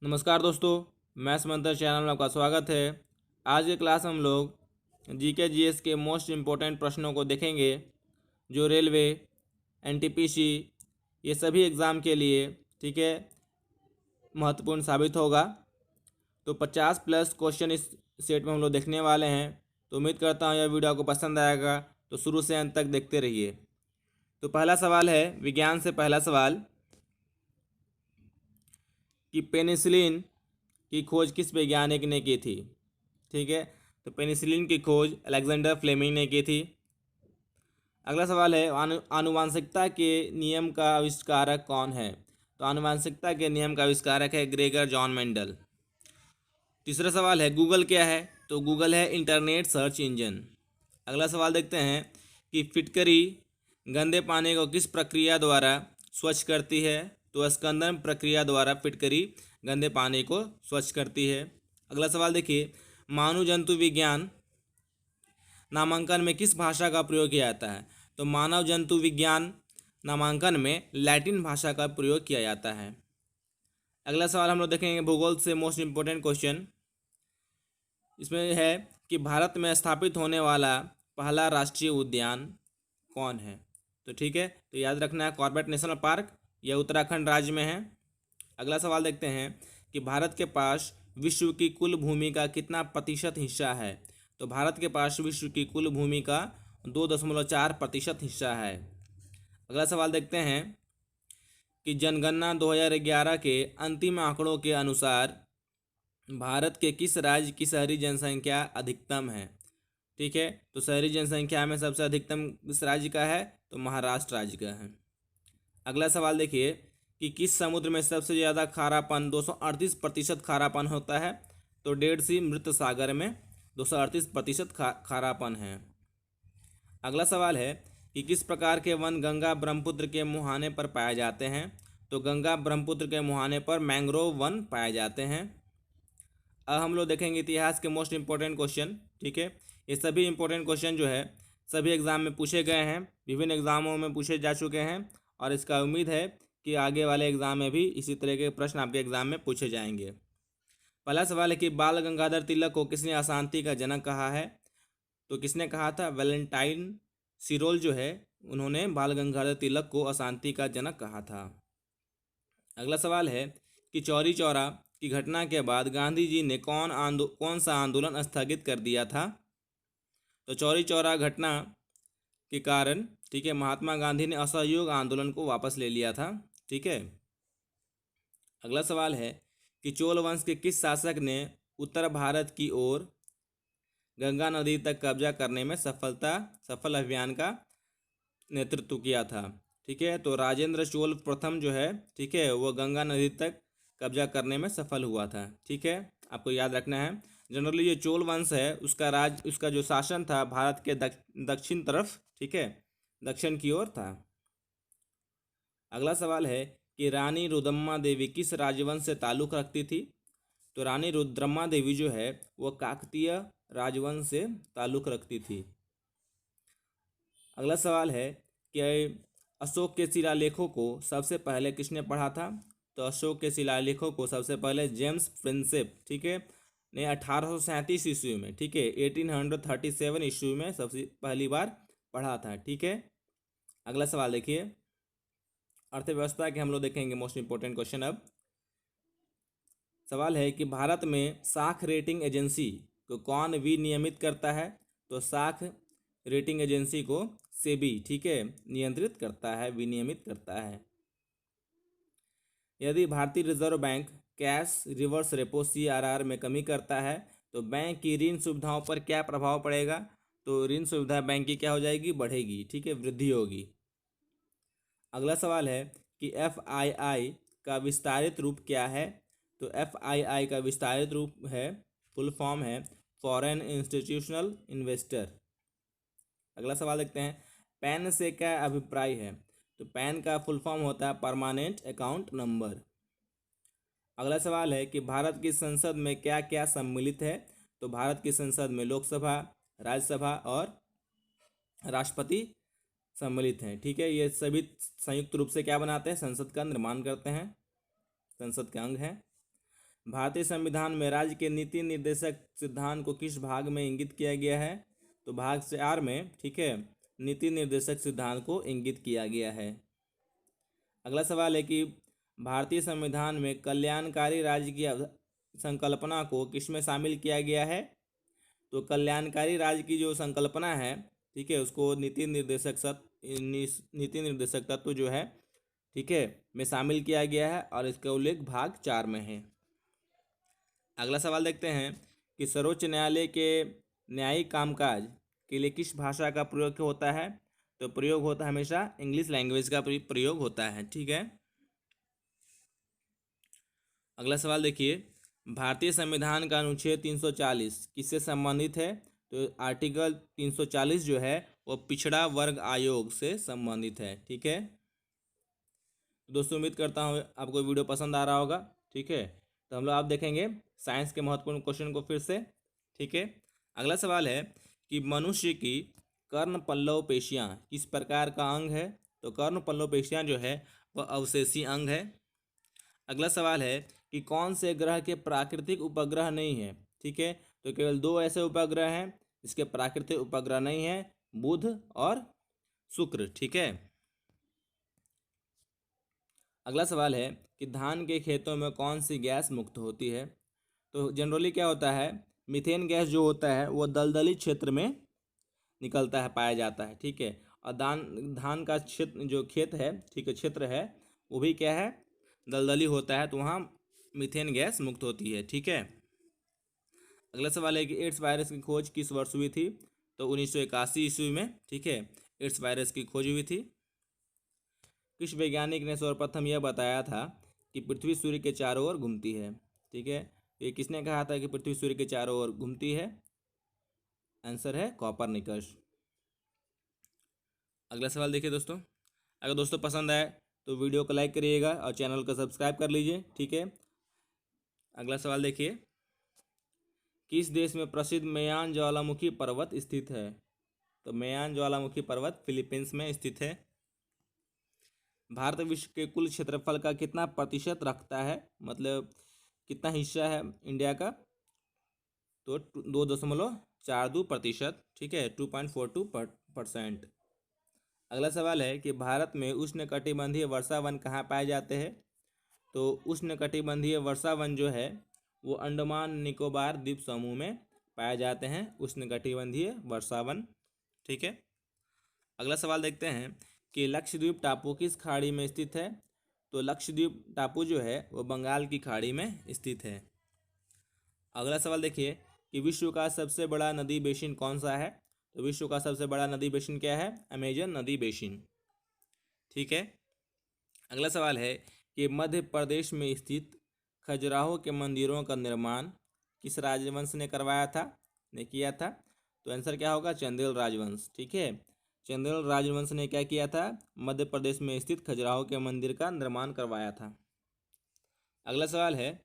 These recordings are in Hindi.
नमस्कार दोस्तों, मैं समंतर चैनल में आपका स्वागत है। आज के क्लास हम लोग जीके जीएस के मोस्ट इम्पोर्टेंट प्रश्नों को देखेंगे जो रेलवे, एनटीपीसी ये सभी एग्ज़ाम के लिए ठीक है महत्वपूर्ण साबित होगा। तो 50 प्लस क्वेश्चन इस सेट में हम लोग देखने वाले हैं। तो उम्मीद करता हूँ यह वीडियो आपको पसंद आएगा, तो शुरू से अंत तक देखते रहिए। तो पहला सवाल है, विज्ञान से पहला सवाल कि पेनिसिलिन की खोज किस वैज्ञानिक ने की थी। ठीक है, तो पेनिसिलिन की खोज अलेक्जेंडर फ्लेमिंग ने की थी। अगला सवाल है, आनुवांशिकता के नियम का आविष्कारक कौन है। तो आनुवांशिकता के नियम का आविष्कारक है ग्रेगर जॉन मेंडल। तीसरा सवाल है, गूगल क्या है। तो गूगल है इंटरनेट सर्च इंजन। अगला सवाल देखते हैं कि फिटकरी गंदे पानी को किस प्रक्रिया द्वारा स्वच्छ करती है। तो स्कंदन प्रक्रिया द्वारा फिटकरी गंदे पानी को स्वच्छ करती है। अगला सवाल देखिए, मानव जंतु विज्ञान नामांकन में किस भाषा का प्रयोग किया जाता है। तो मानव जंतु विज्ञान नामांकन में लैटिन भाषा का प्रयोग किया जाता है। अगला सवाल हम लोग देखेंगे भूगोल से मोस्ट इम्पोर्टेंट क्वेश्चन। इसमें है कि भारत में स्थापित होने वाला पहला राष्ट्रीय उद्यान कौन है। तो ठीक है, तो याद रखना है कॉर्बेट नेशनल पार्क, यह उत्तराखंड राज्य में है। अगला सवाल देखते हैं कि भारत के पास विश्व की कुल भूमि का कितना प्रतिशत हिस्सा है। तो भारत के पास विश्व की कुल भूमि का 2.4% हिस्सा है। अगला सवाल देखते हैं कि जनगणना 2011 के अंतिम आंकड़ों के अनुसार भारत के किस राज्य की शहरी जनसंख्या अधिकतम है। ठीक है, तो शहरी जनसंख्या में सबसे अधिकतम किस राज्य का है। तो महाराष्ट्र राज्य का है। अगला सवाल देखिए कि किस समुद्र में सबसे ज़्यादा खारापन 238% खारापन होता है। तो डेड सी मृत सागर में 238% खारापन है। अगला सवाल है कि किस प्रकार के वन गंगा ब्रह्मपुत्र के मुहाने पर पाए जाते हैं। तो गंगा ब्रह्मपुत्र के मुहाने पर मैंग्रोव वन पाए जाते हैं। अब हम लोग देखेंगे इतिहास के मोस्ट इम्पोर्टेंट क्वेश्चन। ठीक है, ये सभी इम्पोर्टेंट क्वेश्चन जो है सभी एग्ज़ाम में पूछे गए हैं, विभिन्न एग्ज़ामों में पूछे जा चुके हैं, और इसका उम्मीद है कि आगे वाले एग्ज़ाम में भी इसी तरह के प्रश्न आपके एग्ज़ाम में पूछे जाएंगे। पहला सवाल है कि बाल गंगाधर तिलक को किसने अशांति का जनक कहा है। तो किसने कहा था, वैलेंटाइन सिरोल जो है उन्होंने बाल गंगाधर तिलक को अशांति का जनक कहा था। अगला सवाल है कि चौरी चौरा की घटना के बाद गांधी जी ने कौन सा आंदोलन स्थगित कर दिया था। तो चौरी चौरा घटना के कारण ठीक है महात्मा गांधी ने असहयोग आंदोलन को वापस ले लिया था। ठीक है, अगला सवाल है कि चोल वंश के किस शासक ने उत्तर भारत की ओर गंगा नदी तक कब्जा करने में सफल अभियान का नेतृत्व किया था। ठीक है, तो राजेंद्र चोल प्रथम जो है ठीक है वो गंगा नदी तक कब्जा करने में सफल हुआ था। ठीक है, आपको याद रखना है। जनरली ये चोल वंश है उसका जो शासन था भारत के दक्षिण तरफ ठीक है दक्षिण की ओर था। अगला सवाल है कि रानी रुद्रम्मा देवी किस राजवंश से ताल्लुक़ रखती थी। तो रानी रुद्रम्मा देवी जो है वो काकतीय राजवंश से ताल्लुक़ रखती थी। अगला सवाल है कि अशोक के शिलालेखों को सबसे पहले किसने पढ़ा था। तो अशोक के शिलालेखों को सबसे पहले जेम्स प्रिंसेप ठीक है ने 1837 ईस्वी में ठीक है 1837 ईस्वी में सबसे पहली बार पढ़ा था। ठीक है, अगला सवाल देखिए, अर्थव्यवस्था के हम लोग देखेंगे मोस्ट इंपोर्टेंट क्वेश्चन। अब सवाल है कि भारत में साख रेटिंग एजेंसी को कौन विनियमित करता है। तो साख रेटिंग एजेंसी को सेबी ठीक है नियंत्रित करता है, विनियमित करता है। यदि भारतीय reserve bank cash reverse repo CRR में कमी करता है तो बैंक की ऋण सुविधाओं पर क्या प्रभाव पड़ेगा। तो ऋण सुविधा बैंक की क्या हो जाएगी, बढ़ेगी। ठीक है, वृद्धि होगी। अगला सवाल है कि FII का विस्तारित रूप क्या है। तो FII का विस्तारित रूप है, फुल फॉर्म है फॉरेन इंस्टीट्यूशनल इन्वेस्टर। अगला सवाल देखते हैं, पैन से क्या अभिप्राय है। तो पैन का फुल फॉर्म होता है परमानेंट अकाउंट नंबर। अगला सवाल है कि भारत की संसद में क्या क्या सम्मिलित है। तो भारत की संसद में लोकसभा, राज्यसभा और राष्ट्रपति सम्मिलित हैं। ठीक है, ये सभी संयुक्त रूप से क्या बनाते हैं, संसद का निर्माण करते हैं, संसद के अंग हैं। भारतीय संविधान में राज्य के नीति निर्देशक सिद्धांत को किस भाग में इंगित किया गया है? तो भाग 4 में, ठीक है, नीति निर्देशक सिद्धांत को इंगित किया गया है। अगला सवाल है कि भारतीय संविधान में कल्याणकारी राज्य की संकल्पना को किसमें शामिल किया गया है? तो कल्याणकारी राज्य की जो संकल्पना है, ठीक है, उसको नीति निर्देशक तत्व जो है, ठीक है, में शामिल किया गया है और इसका उल्लेख भाग 4 में है। अगला सवाल देखते हैं कि सर्वोच्च न्यायालय के न्यायिक कामकाज के लिए किस भाषा का प्रयोग होता है? तो प्रयोग होता है हमेशा इंग्लिश लैंग्वेज का प्रयोग होता है, ठीक है। अगला सवाल देखिए, भारतीय संविधान का अनुच्छेद 340 किससे संबंधित है? तो आर्टिकल 340 जो है वो पिछड़ा वर्ग आयोग से संबंधित है, ठीक है। दोस्तों उम्मीद करता हूँ आपको वीडियो पसंद आ रहा होगा, ठीक है। तो हम लोग आप देखेंगे साइंस के महत्वपूर्ण क्वेश्चन को फिर से, ठीक है। अगला सवाल है कि मनुष्य की कर्ण पल्लव पेशियाँ किस प्रकार का अंग है? तो कर्ण पल्लव पेशियाँ जो है वह अवशेषी अंग है। अगला सवाल है कि कौन से ग्रह के प्राकृतिक उपग्रह नहीं है? ठीक है, तो केवल 2 ऐसे उपग्रह हैं जिसके प्राकृतिक उपग्रह नहीं है, बुध और शुक्र, ठीक है। अगला सवाल है कि धान के खेतों में कौन सी गैस मुक्त होती है? तो जनरली क्या होता है, मीथेन गैस जो होता है वो दलदली क्षेत्र में निकलता है, पाया जाता है, ठीक है। और धान का क्षेत्र जो खेत है, ठीक है, क्षेत्र है, वो भी क्या है, दलदली होता है, तो वहाँ मीथेन गैस मुक्त होती है, ठीक है। अगला सवाल है कि एड्स वायरस की खोज किस वर्ष हुई थी? तो 1981 ईस्वी में, ठीक है, एड्स वायरस की खोज हुई थी। किस वैज्ञानिक ने सर्वप्रथम यह बताया था कि पृथ्वी सूर्य के चारों ओर घूमती है? ठीक है, ये किसने कहा था कि पृथ्वी सूर्य के चारों ओर घूमती है? आंसर है कॉपरनिकस। अगला सवाल देखिए दोस्तों, अगर दोस्तों पसंद आए तो वीडियो को लाइक करिएगा और चैनल को सब्सक्राइब कर लीजिए, ठीक है। अगला सवाल देखिए, किस देश में प्रसिद्ध मेयान ज्वालामुखी पर्वत स्थित है? तो मेयान ज्वालामुखी पर्वत फिलीपींस में स्थित है। भारत विश्व के कुल क्षेत्रफल का कितना प्रतिशत रखता है, मतलब कितना हिस्सा है इंडिया का? तो 2.42%, ठीक है, 2.42%। अगला सवाल है कि भारत में उष्णकटिबंधीय वर्षा वन कहाँ पाए जाते हैं? तो उष्णकटिबंधीय वर्षा वन जो है वो अंडमान निकोबार द्वीप समूह में पाए जाते हैं, उष्णकटिबंधीय वर्षा वन, ठीक है। अगला सवाल देखते हैं कि लक्षद्वीप टापू किस खाड़ी में स्थित है? तो लक्षद्वीप टापू जो है वो बंगाल की खाड़ी में स्थित है। अगला सवाल देखिए कि विश्व का सबसे बड़ा नदी बेसिन कौन सा है? तो विश्व का सबसे बड़ा नदी बेसिन क्या है? अमेजन नदी बेसिन, ठीक है। अगला सवाल है कि मध्य प्रदेश में स्थित खजुराहो के मंदिरों का निर्माण किस राजवंश ने करवाया था, ने किया था? तो आंसर क्या होगा? चंदेल राजवंश, ठीक है। चंदेल राजवंश ने क्या किया था? मध्य प्रदेश में स्थित खजुराहो के मंदिर का निर्माण करवाया था। अगला सवाल है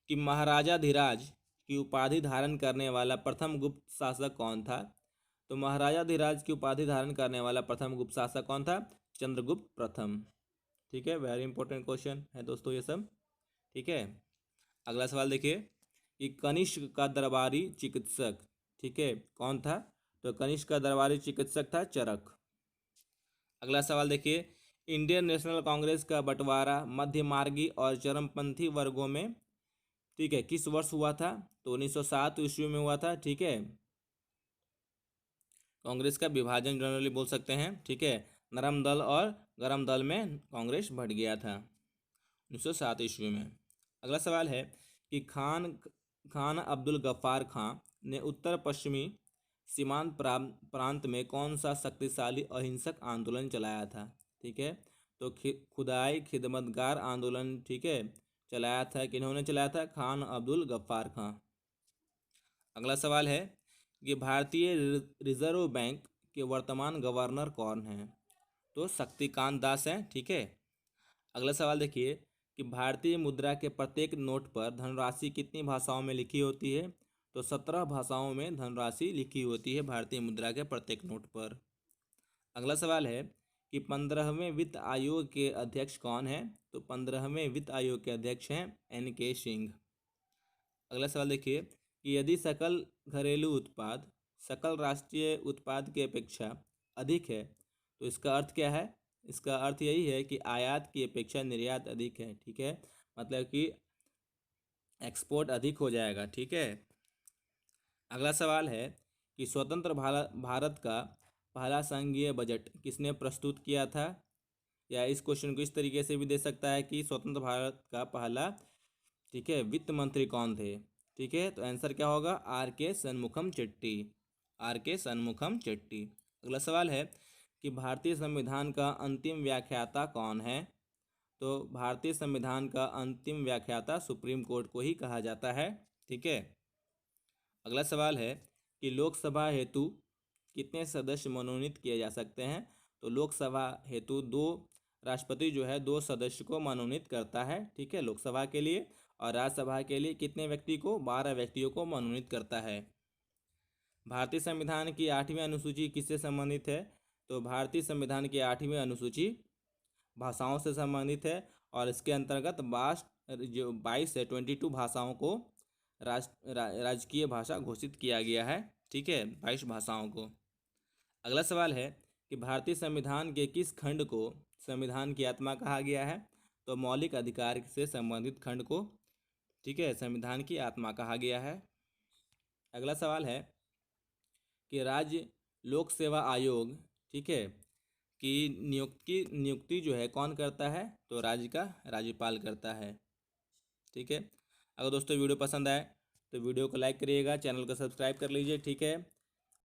कि महाराजा धीराज की उपाधि धारण करने वाला प्रथम गुप्त शासक कौन था? तो महाराजा धीराज की उपाधि धारण करने वाला प्रथम गुप्त शासक कौन था? चंद्रगुप्त प्रथम, ठीक है। वेरी इंपॉर्टेंट क्वेश्चन है दोस्तों ये सब, ठीक है। अगला सवाल देखिए कि कनिष्क का दरबारी चिकित्सक, ठीक है, कौन था? तो कनिष्क का दरबारी चिकित्सक था चरक। अगला सवाल देखिए, इंडियन नेशनल कांग्रेस का बंटवारा मध्यमार्गी और चरमपंथी वर्गों में, ठीक है, किस वर्ष हुआ था? तो 1907 ईस्वी में हुआ था, ठीक है। कांग्रेस का विभाजन जनरली बोल सकते हैं, ठीक है। नरम दल और गरम दल में कांग्रेस बंट गया था 1907 ईस्वी में। अगला सवाल है कि खान अब्दुल गफ्फार खां ने उत्तर पश्चिमी सीमांत प्रांत में कौन सा शक्तिशाली अहिंसक आंदोलन चलाया था? ठीक है, तो खुदाई खिदमतगार आंदोलन, ठीक है, चलाया था। किन्होंने चलाया था? खान अब्दुल गफ्फार खां। अगला सवाल है कि भारतीय रिजर्व बैंक के वर्तमान गवर्नर कौन हैं? तो शक्तिकांत दास हैं, ठीक है। अगला सवाल देखिए कि भारतीय मुद्रा के प्रत्येक नोट पर धनराशि कितनी भाषाओं में लिखी होती है? तो 17 भाषाओं में धनराशि लिखी होती है भारतीय मुद्रा के प्रत्येक नोट पर। अगला सवाल है कि 15वें वित्त आयोग के अध्यक्ष कौन हैं? तो 15वें वित्त आयोग के अध्यक्ष हैं NK सिंह। अगला सवाल देखिए कि यदि सकल घरेलू उत्पाद सकल राष्ट्रीय उत्पाद की अपेक्षा अधिक है तो इसका अर्थ क्या है। इसका अर्थ यही है कि आयात की अपेक्षा निर्यात अधिक है। ठीक है, मतलब कि एक्सपोर्ट अधिक हो जाएगा। ठीक है। अगला सवाल है कि स्वतंत्र भारत का पहला संघीय बजट किसने प्रस्तुत किया था। या इस क्वेश्चन को इस तरीके से भी दे सकता है कि स्वतंत्र भारत का पहला, ठीक है, वित्त मंत्री कौन थे। ठीक है, तो आंसर क्या होगा, आर के सन्मुखम चेट्टी। आर के सन्मुखम चेट्टी। अगला सवाल है कि भारतीय संविधान का अंतिम व्याख्याता कौन है। तो भारतीय संविधान का अंतिम व्याख्याता सुप्रीम कोर्ट को ही कहा जाता है। ठीक है। अगला सवाल है कि लोकसभा हेतु कितने सदस्य मनोनीत किए जा सकते हैं। तो लोकसभा हेतु राष्ट्रपति जो है 2 सदस्य को मनोनीत करता है। ठीक है, लोकसभा के लिए। और राज्यसभा के लिए कितने व्यक्ति को, 12 व्यक्तियों को मनोनीत करता है। भारतीय संविधान की 8वीं अनुसूची किससे संबंधित है। तो भारतीय संविधान की 8वीं अनुसूची भाषाओं से संबंधित है और इसके अंतर्गत 22 से 22 भाषाओं को राजकीय भाषा घोषित किया गया है। ठीक है, 22 भाषाओं को। अगला सवाल है कि भारतीय संविधान के किस खंड को संविधान की आत्मा कहा गया है। तो मौलिक अधिकार से संबंधित खंड को, ठीक है, संविधान की आत्मा कहा गया है। अगला सवाल है कि राज्य लोक सेवा आयोग, ठीक है, कि नियुक्ति जो है कौन करता है। तो राज्य का राज्यपाल करता है। ठीक है। अगर दोस्तों वीडियो पसंद आए तो वीडियो को लाइक करिएगा, चैनल को सब्सक्राइब कर लीजिए। ठीक है।